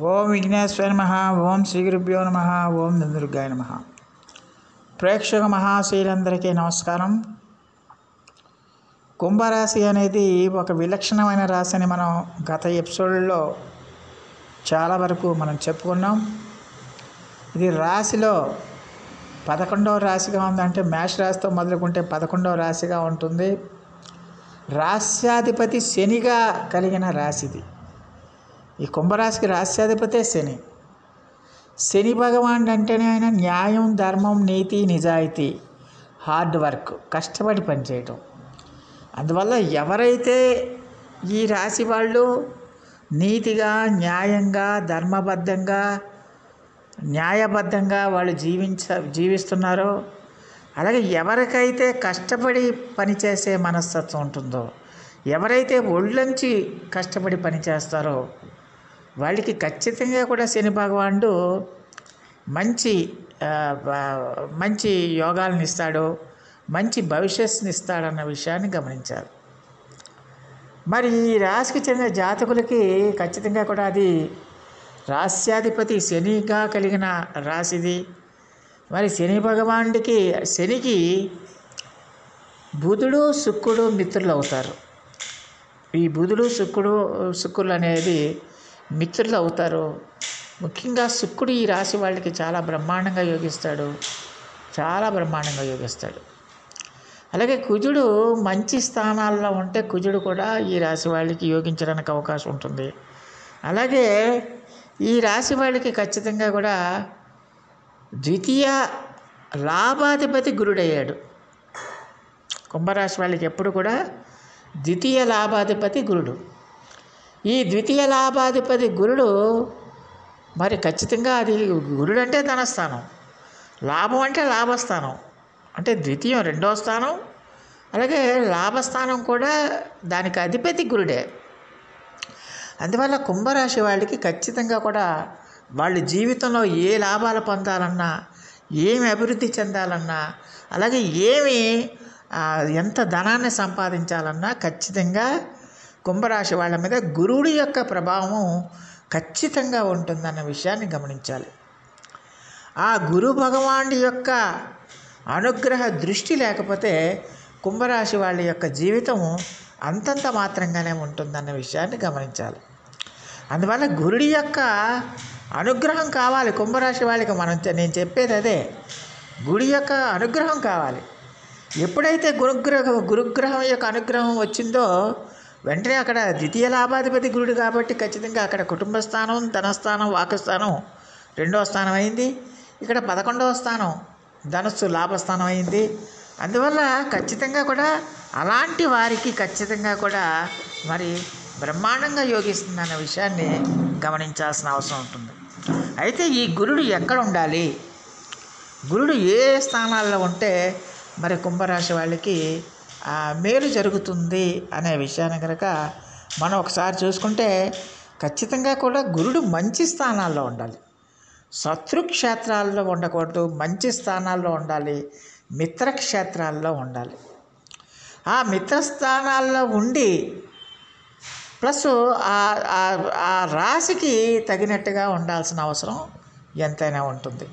ఓం విఘ్నేశ్వర నమ. ఓం శ్రీ గురుభ్యో నమ. ఓం దుర్గాయ నమ. ప్రేక్షక మహాశీలందరికీ నమస్కారం. కుంభరాశి అనేది ఒక విలక్షణమైన రాశి అని మనం గత ఎపిసోడ్లో చాలా వరకు మనం చెప్పుకున్నాం. ఇది రాశిలో 11వ రాశిగా ఉందంటే మేష రాశితో మొదలుకుంటే 11వ రాశిగా ఉంటుంది. రాశ్యాధిపతి శనిగా కలిగిన రాశిది. ఈ కుంభరాశికి రాశ్యాధిపతే శని. శని భగవానుడు అంటేనే ఆయన న్యాయం, ధర్మం, నీతి, నిజాయితీ, హార్డ్ వర్క్, కష్టపడి పనిచేయటం. అందువల్ల ఎవరైతే ఈ రాశి వాళ్ళు నీతిగా, న్యాయంగా, ధర్మబద్ధంగా, న్యాయబద్ధంగా వాళ్ళు జీవిస్తున్నారో, అలాగే ఎవరికైతే కష్టపడి పనిచేసే మనస్తత్వం ఉంటుందో, ఎవరైతే ఒళ్ళొంచి కష్టపడి పనిచేస్తారో వాళ్ళకి ఖచ్చితంగా కూడా శని భగవానుడు మంచి యోగాలను ఇస్తాడు, మంచి భవిష్యత్తుని ఇస్తాడన్న విషయాన్ని గమనించాలి. మరి ఈ రాశికి చెందిన జాతకులకి ఖచ్చితంగా కూడా అది రాశ్యాధిపతి శనిగా కలిగిన రాశిది. మరి శని భగవానుడికి శనికి బుధుడు, శుక్రుడు మిత్రులు అవుతారు. ఈ బుధుడు, శుక్రులు అనేది మిత్రులు అవుతారు. ముఖ్యంగా శుక్రుడు ఈ రాశి వాళ్ళకి చాలా బ్రహ్మాండంగా యోగిస్తాడు. అలాగే కుజుడు మంచి స్థానాల్లో ఉంటే కుజుడు కూడా ఈ రాశి వాళ్ళకి యోగించడానికి అవకాశం ఉంటుంది. అలాగే ఈ రాశి వాళ్ళకి ఖచ్చితంగా కూడా ద్వితీయ లాభాధిపతి గురుడయ్యాడు. కుంభరాశి వాళ్ళకి ఎప్పుడు కూడా ద్వితీయ లాభాధిపతి గురుడు. ఈ ద్వితీయ లాభాధిపతి గురుడు మరి ఖచ్చితంగా అది గురుడు అంటే ధనస్థానం, లాభం అంటే లాభస్థానం, అంటే ద్వితీయం రెండవ స్థానం, అలాగే లాభస్థానం కూడా దానికి అధిపతి గురుడే. అందువల్ల కుంభరాశి వాళ్ళకి ఖచ్చితంగా కూడా వాళ్ళ జీవితంలో ఏ లాభాలు పొందాలన్నా, ఏమి అభివృద్ధి చెందాలన్నా, అలాగే ఎంత ధనాన్ని సంపాదించాలన్నా ఖచ్చితంగా కుంభరాశి వాళ్ళ మీద గురువుడి యొక్క ప్రభావం ఖచ్చితంగా ఉంటుందన్న విషయాన్ని గమనించాలి. ఆ గురు భగవానుడి యొక్క అనుగ్రహ దృష్టి లేకపోతే కుంభరాశి వాళ్ళ యొక్క జీవితం అంతంత మాత్రంగానే ఉంటుందన్న విషయాన్ని గమనించాలి. అందువల్ల గురుడి యొక్క అనుగ్రహం కావాలి కుంభరాశి వాళ్ళకి. నేను చెప్పేది అదే, గుడి యొక్క అనుగ్రహం కావాలి. ఎప్పుడైతే గురుగ్రహం యొక్క అనుగ్రహం వచ్చిందో వెంటనే అక్కడ ద్వితీయ లాభాధిపతి గురుడు కాబట్టి ఖచ్చితంగా అక్కడ కుటుంబ స్థానం, ధనస్థానం, వాకస్థానం రెండవ స్థానం అయింది. ఇక్కడ 11వ స్థానం ధనస్సు లాభస్థానం అయింది. అందువల్ల ఖచ్చితంగా కూడా అలాంటి వారికి ఖచ్చితంగా కూడా మరి బ్రహ్మాండంగా యోగిస్తుందన్న విషయాన్ని గమనించాల్సిన అవసరం ఉంటుంది. అయితే ఈ గురుడు ఎక్కడ ఉండాలి, గురుడు ఏ స్థానాల్లో ఉంటే మరి కుంభరాశి వాళ్ళకి మేలు జరుగుతుంది అనే విషయాన్ని కనుక మనం ఒకసారి చూసుకుంటే ఖచ్చితంగా కూడా గురుడు మంచి స్థానాల్లో ఉండాలి. శత్రుక్షేత్రాల్లో ఉండకూడదు, మంచి స్థానాల్లో ఉండాలి, మిత్రక్షేత్రాల్లో ఉండాలి. ఆ మిత్రస్థానాల్లో ఉండి ప్లస్ ఆ రాశికి తగినట్టుగా ఉండాల్సిన అవసరం ఎంతైనా ఉంటుంది.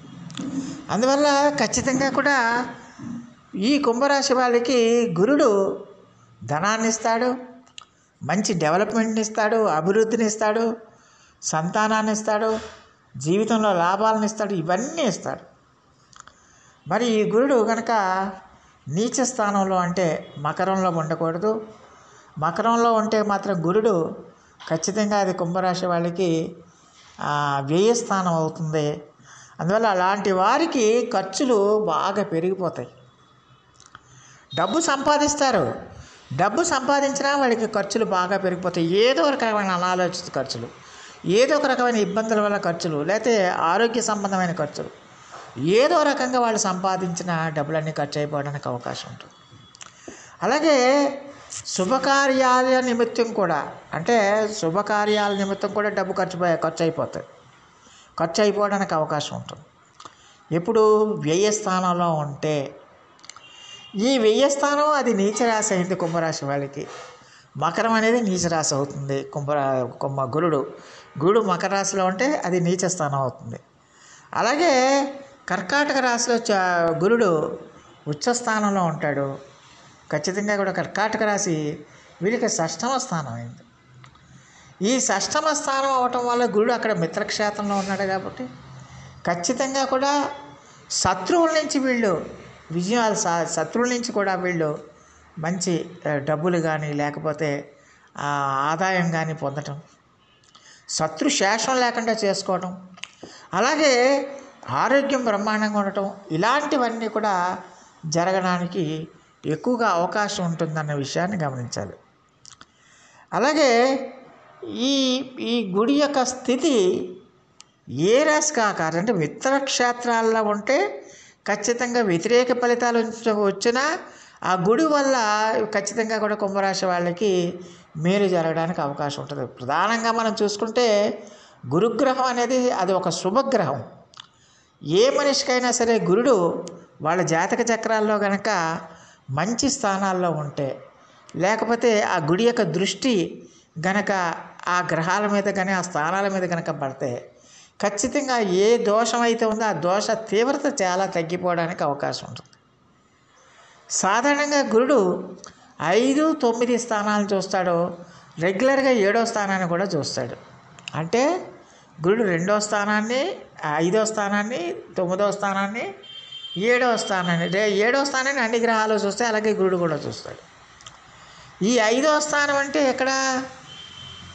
అందువల్ల ఖచ్చితంగా కూడా ఈ కుంభరాశి వాళ్ళకి గురుడు ధనాన్ని ఇస్తాడు, మంచి డెవలప్మెంట్ని ఇస్తాడు, అభివృద్ధిని ఇస్తాడు, సంతానాన్ని ఇస్తాడు, జీవితంలో లాభాలను ఇస్తాడు, ఇవన్నీ ఇస్తాడు. మరి ఈ గురుడు కనుక నీచ స్థానంలో అంటే మకరంలో ఉండకూడదు. మకరంలో ఉంటే మాత్రం గురుడు ఖచ్చితంగా అది కుంభరాశి వాళ్ళకి వ్యయస్థానం అవుతుంది. అందువల్ల అలాంటి వారికి ఖర్చులు బాగా పెరిగిపోతాయి. డబ్బు సంపాదిస్తారు, డబ్బు సంపాదించినా వాళ్ళకి ఖర్చులు బాగా పెరిగిపోతాయి. ఏదో ఒక రకమైన అనాలోచిత ఖర్చులు, ఏదో ఒక రకమైన ఇబ్బందుల వల్ల ఖర్చులు, లేకపోతే ఆరోగ్య సంబంధమైన ఖర్చులు, ఏదో రకంగా వాళ్ళు సంపాదించిన డబ్బులన్నీ ఖర్చు అయిపోవడానికి అవకాశం ఉంటుంది. అలాగే శుభకార్యాల నిమిత్తం కూడా, అంటే శుభకార్యాల నిమిత్తం కూడా డబ్బు ఖర్చు అయిపోవడానికి అవకాశం ఉంటుంది. ఎప్పుడు వ్యయస్థానంలో ఉంటే, ఈ వ్యయస్థానం అది నీచరాశి అయింది కుంభరాశి వాళ్ళకి. మకరం అనేది నీచ రాశి అవుతుంది. గురుడు మకర రాశిలో ఉంటే అది నీచ స్థానం అవుతుంది. అలాగే కర్కాటక రాశిలో గురుడు ఉచ్చ స్థానంలో ఉంటాడు. ఖచ్చితంగా కూడా కర్కాటక రాశి వీళ్ళకి షష్టమ స్థానం అయింది. ఈ షష్టమ స్థానం అవటం వల్ల గురుడు అక్కడ మిత్రక్షేత్రంలో ఉన్నాడు కాబట్టి ఖచ్చితంగా కూడా శత్రువుల నుంచి వీళ్ళు విజయాలు శత్రువుల నుంచి కూడా వీళ్ళు మంచి డబ్బులు కానీ లేకపోతే ఆదాయం కానీ పొందటం, శత్రు శేషం లేకుండా చేసుకోవటం, అలాగే ఆరోగ్యం బ్రహ్మాండంగా ఉండటం, ఇలాంటివన్నీ కూడా జరగడానికి ఎక్కువగా అవకాశం ఉంటుందన్న విషయాన్ని గమనించాలి. అలాగే ఈ గుడి యొక్క స్థితి ఏ రాశికి ఆకారం అంటే మిత్రక్షేత్రాల్లో ఉంటే ఖచ్చితంగా వ్యతిరేక ఫలితాలు వచ్చినా ఆ గుడి వల్ల ఖచ్చితంగా కూడా కుంభరాశి వాళ్ళకి మేలు జరగడానికి అవకాశం ఉంటుంది. ప్రధానంగా మనం చూసుకుంటే గురుగ్రహం అనేది అది ఒక శుభగ్రహం. ఏ మనిషికైనా సరే గురుడు వాళ్ళ జాతక చక్రాల్లో కనుక మంచి స్థానాల్లో ఉంటే, లేకపోతే ఆ గుడి యొక్క దృష్టి గనక ఆ గ్రహాల మీద కానీ ఆ స్థానాల మీద కనుక పడితే ఖచ్చితంగా ఏ దోషం అయితే ఉందో ఆ దోష తీవ్రత చాలా తగ్గిపోవడానికి అవకాశం ఉంటుంది. సాధారణంగా గురుడు 5, 9 స్థానాలను చూస్తాడు. రెగ్యులర్గా 7వ స్థానాన్ని కూడా చూస్తాడు. అంటే గురుడు 2వ స్థానాన్ని, 5వ స్థానాన్ని, 9వ స్థానాన్ని, 7వ స్థానాన్ని 7వ స్థానాన్ని అన్ని గ్రహాలు చూస్తే అలాగే గురుడు కూడా చూస్తాడు. ఈ 5వ స్థానం అంటే ఎక్కడ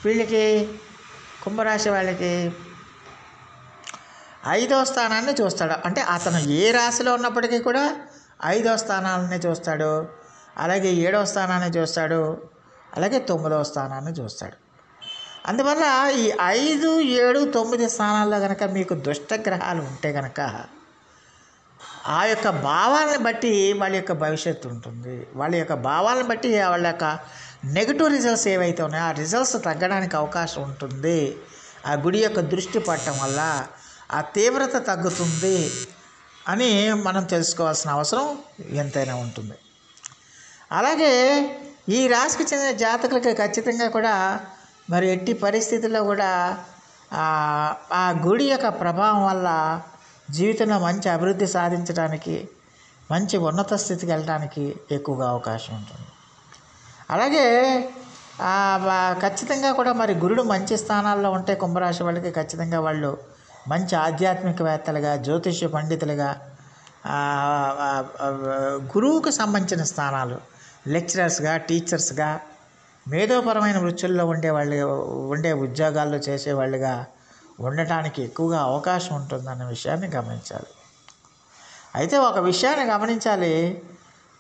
వీళ్ళకి కుంభరాశి వాళ్ళకి 5వ స్థానాన్ని చూస్తాడు. అంటే అతను ఏ రాశిలో ఉన్నప్పటికీ కూడా 5వ స్థానాన్ని చూస్తాడు, అలాగే 7వ స్థానాన్ని చూస్తాడు, అలాగే 9వ స్థానాన్ని చూస్తాడు. అందువల్ల ఈ 5, 7, 9 స్థానాల్లో కనుక మీకు దుష్టగ్రహాలు ఉంటే కనుక ఆ యొక్క భావాలను బట్టి వాళ్ళ యొక్క భవిష్యత్తు ఉంటుంది. వాళ్ళ యొక్క భావాలను బట్టి వాళ్ళ యొక్క నెగిటివ్ రిజల్ట్స్ ఏవైతే ఉన్నాయో ఆ రిజల్ట్స్ తగ్గడానికి అవకాశం ఉంటుంది. ఆ గుడి యొక్క దృష్టి పడటం వల్ల ఆ తీవ్రత తగ్గుతుంది అని మనం తెలుసుకోవాల్సిన అవసరం ఎంతైనా ఉంటుంది. అలాగే ఈ రాశికి చెందిన జాతకులకి ఖచ్చితంగా కూడా మరి ఎట్టి పరిస్థితుల్లో కూడా ఆ గుడి యొక్క ప్రభావం వల్ల జీవితంలో మంచి అభివృద్ధి సాధించడానికి, మంచి ఉన్నత స్థితికి వెళ్ళడానికి ఎక్కువగా అవకాశం ఉంటుంది. అలాగే ఖచ్చితంగా కూడా మరి గురుడు మంచి స్థానాల్లో ఉంటే కుంభరాశి వాళ్ళకి ఖచ్చితంగా వాళ్ళు మంచి ఆధ్యాత్మికవేత్తలుగా, జ్యోతిష్య పండితులుగా, గురువుకు సంబంధించిన స్థానాలు, లెక్చరర్స్గా, టీచర్స్గా, మేధోపరమైన వృత్తుల్లో ఉండే ఉద్యోగాల్లో చేసేవాళ్ళుగా ఉండటానికి ఎక్కువగా అవకాశం ఉంటుందన్న విషయాన్ని గమనించాలి. అయితే ఒక విషయాన్ని గమనించాలి,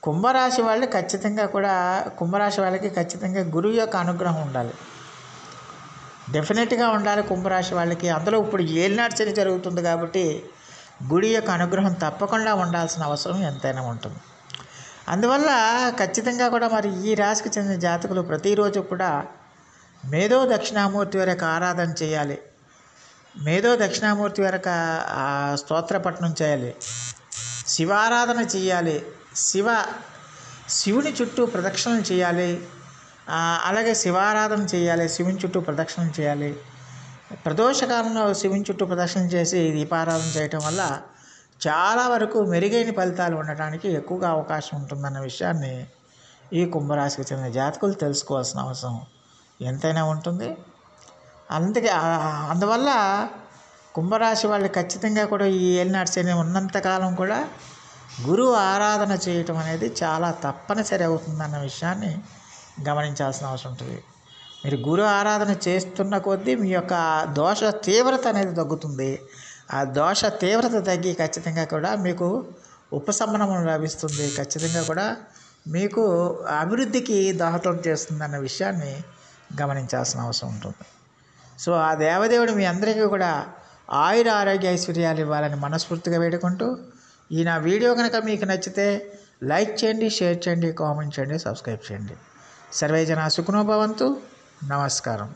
కుంభరాశి వాళ్ళు ఖచ్చితంగా కూడా కుంభరాశి వాళ్ళకి ఖచ్చితంగా గురువు యొక్క అనుగ్రహం ఉండాలి, డెఫినెట్గా ఉండాలి కుంభరాశి వాళ్ళకి. అందులో ఇప్పుడు ఏలినాటి శని జరుగుతుంది కాబట్టి గుడి యొక్క అనుగ్రహం తప్పకుండా ఉండాల్సిన అవసరం ఎంతైనా ఉంటుంది. అందువల్ల ఖచ్చితంగా కూడా మరి ఈ రాశికి చెందిన జాతకులు ప్రతిరోజు కూడా మేధో దక్షిణామూర్తి వారికి ఆరాధన చేయాలి, మేధో దక్షిణామూర్తి వారికి స్తోత్ర పఠనం చేయాలి, శివారాధన చేయాలి, శివుని చుట్టూ ప్రదక్షిణలు చేయాలి, అలాగే శివారాధన చేయాలి, శివుని చుట్టూ ప్రదక్షిణం చేయాలి. ప్రదోషకాలంలో శివుని చుట్టూ ప్రదక్షిణం చేసి దీపారాధన చేయటం వల్ల చాలా వరకు మెరుగైన ఫలితాలు ఉండటానికి ఎక్కువగా అవకాశం ఉంటుందన్న విషయాన్ని ఈ కుంభరాశికి చెందిన జాతకులు తెలుసుకోవాల్సిన అవసరం ఎంతైనా ఉంటుంది. అందువల్ల కుంభరాశి వాళ్ళు ఖచ్చితంగా కూడా ఈ ఏలినాటి శని ఉన్నంతకాలం కూడా గురువు ఆరాధన చేయటం అనేది చాలా తప్పనిసరి అవుతుందన్న విషయాన్ని గమనించాల్సిన అవసరం ఉంటుంది. మీరు గురు ఆరాధన చేస్తున్న కొద్దీ మీ యొక్క దోష తీవ్రత అనేది తగ్గుతుంది. ఆ దోష తీవ్రత తగ్గి ఖచ్చితంగా కూడా మీకు ఉపశమనం లభిస్తుంది, ఖచ్చితంగా కూడా మీకు అభివృద్ధికి దోహదం చేస్తుందన్న విషయాన్ని గమనించాల్సిన అవసరం ఉంటుంది. సో ఆ దేవదేవుడు మీ అందరికీ కూడా ఆయుర ఆరోగ్య ఐశ్వర్యాలు ఇవ్వాలని మనస్ఫూర్తిగా వేడుకుంటూ ఈ నా వీడియో కనుక మీకు నచ్చితే లైక్ చేయండి, షేర్ చేయండి, కామెంట్ చేయండి, సబ్స్క్రైబ్ చేయండి. సర్వే జనా సుఖినో భవంతు. నమస్కారం.